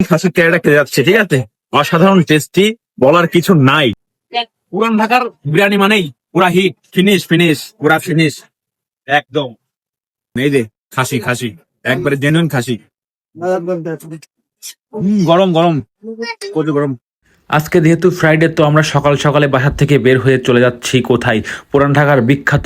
খাসির তেহারিটা খেতে যাচ্ছে, ঠিক আছে? অসাধারণ টেস্টি, বলার কিছু নাই। পুরান ঢাকার বিরিয়ানি মানেই পুরা হিট, ফিনিশ ফিনিশ, পুরা ফিনিশ একদম। এই যে খাসি খাসি, একবারে জেনুইন খাসি। গরম গরম, প্রচুর গরম। আজকে যেহেতু ফ্রাইডে, তো আমরা সকাল সকালে বাসার থেকে বের হয়ে চলে যাচ্ছি কোথায়? পুরান ঢাকার বিখ্যাত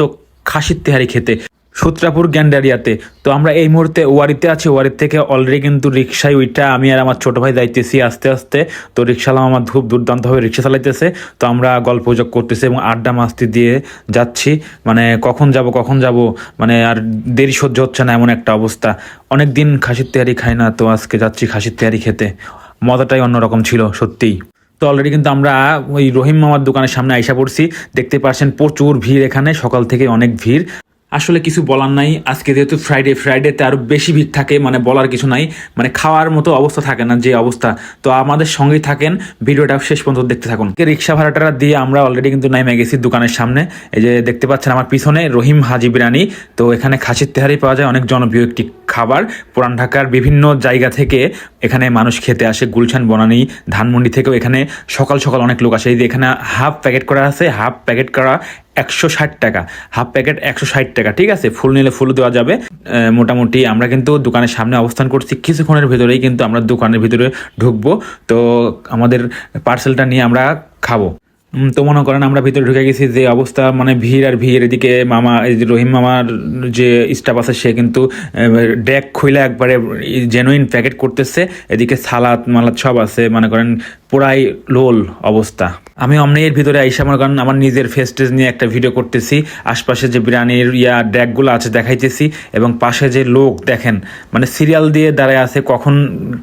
খাসির তেহারি খেতে, সূত্রাপুর গ্যান্ডারিয়াতে। তো আমরা এই মুহূর্তে ওয়ারিতে আছি। ওয়ারির থেকে অলরেডি কিন্তু রিক্সায় ওইটা আমি আর আমার ছোট ভাই যাইতেছি আস্তে আস্তে। তো রিক্সাওয়ালা আমার খুব দুর্দান্তভাবে রিক্সা চালাইতেছে। তো আমরা গল্পযোগ করতেছি এবং আড্ডা মাস্তি দিয়ে যাচ্ছি। মানে কখন যাব, মানে আর দেরি সহ্য হচ্ছে না, এমন একটা অবস্থা। অনেক দিন খাসির তেহারি খাই না, তো আজকে যাচ্ছি খাসির তেহারি খেতে। মজাটাই অন্যরকম ছিল সত্যিই। তো অলরেডি কিন্তু আমরা ওই রহিম মামার দোকানের সামনে আইসা পড়ছি। দেখতে পাচ্ছেন প্রচুর ভিড় এখানে, সকাল থেকে অনেক ভিড়। আসলে কিছু বলার নাই, আজকে যেহেতু ফ্রাইডেতে আরও বেশি ভিড় থাকে, মানে বলার কিছু নাই, মানে খাওয়ার মতো অবস্থা থাকে না যে অবস্থা। তো আমাদের সঙ্গেই থাকেন, ভিডিওটা শেষ পর্যন্ত দেখতে থাকুন। রিক্সা ভাড়াটা দিয়ে আমরা অলরেডি কিন্তু নেমে গেছি দোকানের সামনে। এই যে দেখতে পাচ্ছেন আমার পিছনে রহিম হাজি বিরিয়ানি। তো এখানে খাসির তেহারি পাওয়া যায়, অনেক জনপ্রিয় একটি খাবার। পুরান ঢাকার বিভিন্ন জায়গা থেকে এখানে মানুষ খেতে আসে, গুলশান, বনানী, ধানমন্ডি থেকেও এখানে সকাল সকাল অনেক লোক আসে। এই যে এখানে হাফ প্যাকেট করা আছে, হাফ প্যাকেট করা 160 টাকা, হাফ প্যাকেট 160 টাকা, ঠিক আছে? ফুল নিলে ফুল দেওয়া যাবে। মোটামুটি আমরা কিন্তু দোকানের সামনে অবস্থান করছি, কিছুক্ষণের ভিতরেই কিন্তু আমরা দোকানের ভিতরে ঢুকবো। তো আমাদের পার্সেলটা নিয়ে আমরা খাবো। তো মনে করেন আমরা ভিতরে ঢুকে গেছি, যে অবস্থা, মানে ভিড় আর ভিড়। এদিকে মামা, এই যে রহিম মামার যে স্টাফ আছে, সে কিন্তু ডেক খুইলে একবারে জেনুইন প্যাকেট করতেছে। এদিকে সালাদ মালাদ সব আছে, মনে করেন পুরাই লোল অবস্থা। আমি অমনি এর ভিতরে আইসা মনে করেন আমার নিজের ফেস্টেজ নিয়ে একটা ভিডিও করতেছি, আশপাশে যে বিরিয়ানির ড্যাকগুলো আছে দেখাইতেছি, এবং পাশে যে লোক দেখেন, মানে সিরিয়াল দিয়ে দাঁড়ায় আছে, কখন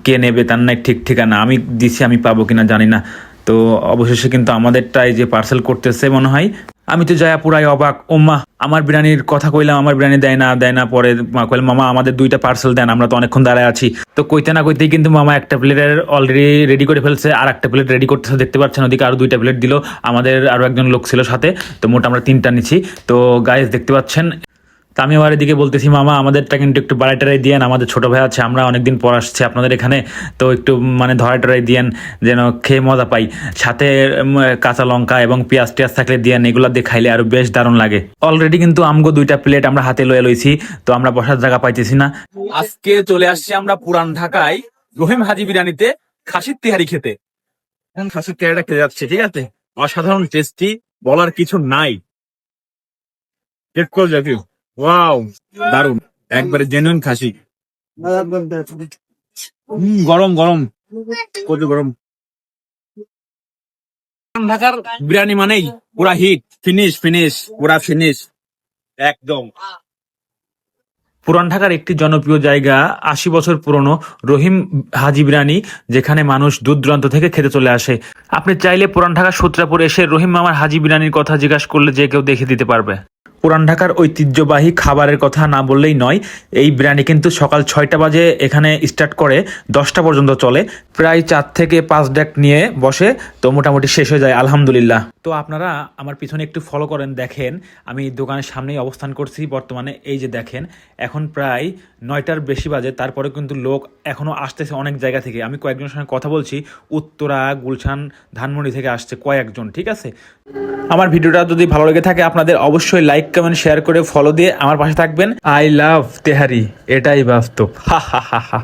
কে নেবে তার নাই ঠিক ঠিকানা। আমি দিছি, আমি পাবো কিনা জানি না। তো অবশেষে কিন্তু আমাদেরটাই যে পার্সেল করতেছে মনে হয়। আমি তো যাই পুরাই অবাক, ওম্মা আমার বিরিয়ানির কথা কইলাম, আমার বিরিয়ানি দেয় না পরে মা কইল, মামা আমাদের 2টা পার্সেল দেন, আমরা তো অনেকক্ষণ দাঁড়ায় আছি। তো কইতে না কইতেই কিন্তু মামা একটা প্লেটের অলরেডি রেডি করে ফেলছে, আর একটা প্লেট রেডি করতেছে, দেখতে পাচ্ছেন। ওদিকে আরো 2টা প্লেট দিল, আমাদের আরো একজন লোক ছিল সাথে। তো মোট আমরা 3টা নিচ্ছি। তো গাইস দেখতে পাচ্ছেন, তা আমি আবার এদিকে বলতেছি, মামা আমাদেরটা কিন্তু একটু বাড়াই দিয়েন, আমাদের ছোট ভাই আছে, আমরা অনেকদিন পর আসছি আপনাদের এখানে, তো একটু মানে ধরাই দিয়েন, যেন খেয়ে মজা পাই। সাথে কাঁচা লঙ্কা এবং পেঁয়াজ টিয়াজ থাকলে দিয়েন, এগুলো দিয়ে খাইলে আরো বেশ দারুণ লাগে। অলরেডি কিন্তু আমগো 2টা প্লেট আমরা হাতে লইছি, তো আমরা বসার জায়গা পাইতেছি না। আজকে চলে আসছি আমরা পুরান ঢাকায় রহিম হাজি বিরিয়ানিতে খাসির তেহারি খেতে। এখন খাসির তেহারিটা খেতে যাচ্ছে, ঠিক আছে? অসাধারণ টেস্টি, বলার কিছু নাই। ওয়াও, দারুন, একবারে জেনুইন খাসি। গরম গরম, প্রচুর গরম। পুরান ঢাকার বিরিয়ানি মানেই পুরা হিট, ফিনিশ ফিনিশ, পুরা ফিনিশ একদম। পুরান ঢাকার একটি জনপ্রিয় জায়গা, 80 বছর পুরনো রহিম হাজি বিরিয়ানি, যেখানে মানুষ দূর দূরান্ত থেকে খেতে চলে আসে। আপনি চাইলে পুরান ঢাকার সূত্রাপুর এসে রহিম মামার হাজি বিরিয়ানির কথা জিজ্ঞাসা করলে যে কেউ দেখে দিতে পারবে। পুরান ঢাকার ঐতিহ্যবাহী খাবারের কথা না বললেই নয়। এই বিরিয়ানি কিন্তু সকাল 6টা বাজে এখানে স্টার্ট করে, 10টা পর্যন্ত চলে। প্রায় 4 থেকে 5 ডেক নিয়ে বসে, তো মোটামুটি শেষ হয়ে যায় আলহামদুলিল্লাহ। তো আপনারা আমার পিছনে একটু ফলো করেন, দেখেন আমি দোকানের সামনেই অবস্থান করছি বর্তমানে। এই যে দেখেন, এখন প্রায় 9টার বেশি বাজে, তারপরে কিন্তু লোক এখনও আসতেছে অনেক জায়গা থেকে। আমি কয়েকজনের সঙ্গে কথা বলছি, উত্তরা, গুলশান, ধানমন্ডি থেকে আসছে কয়েকজন, ঠিক আছে? আমার ভিডিওটা যদি ভালো লেগে থাকে আপনাদের, অবশ্যই লাইক কমেন্ট শেয়ার করে ফলো দিয়ে আমার পাশে থাকবেন। আই লাভ তেহারি, এটাই বাস্তব। হা হা হা হা।